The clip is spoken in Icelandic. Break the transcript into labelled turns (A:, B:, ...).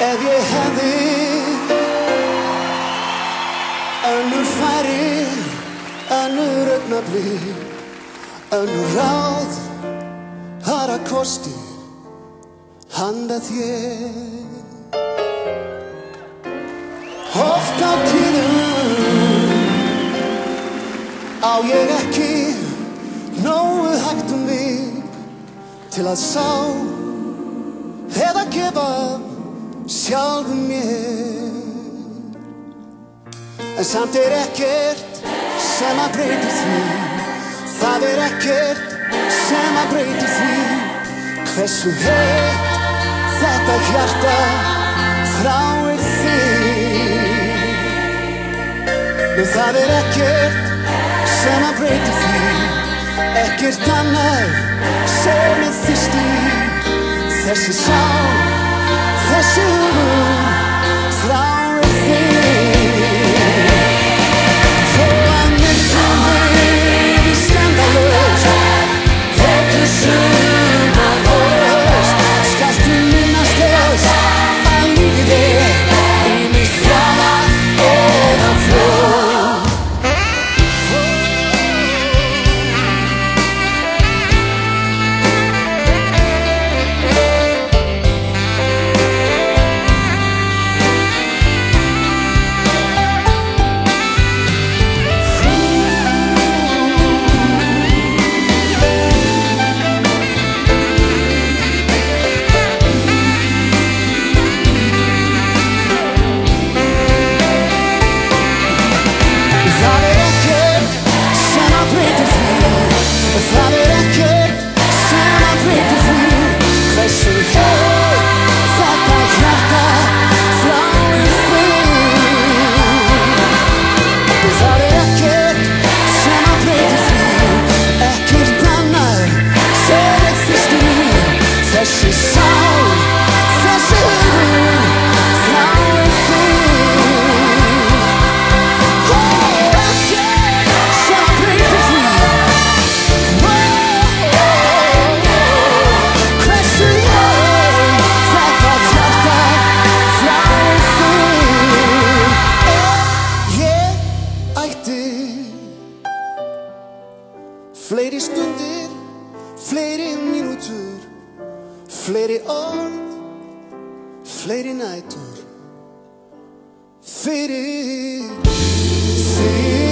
A: Ef ég hefði önnur færi, önnur augnablik, önnur ráð, aðra kosti handa þér. Oft á tíðum á ég ekki nógu hægt mig til að sá eða gefa sjálfum mér. En samt ekkert sem að breytir því. Það ekkert sem að breytir því hversu heitt þetta hjarta þráir þig. Men það ekkert sem að breytir því. Ekkert annað sem þyrsti. Þessi sál, þessi hugum þráir þig. Þó að myrkrið virðist endalaust, þótt sumarhaust, skaltu minnast þess að lífið ýmist fjalar eða flóð. Fleiri stundir, fleiri mínútur, fleiri orð, fleiri nætur fyrir þig.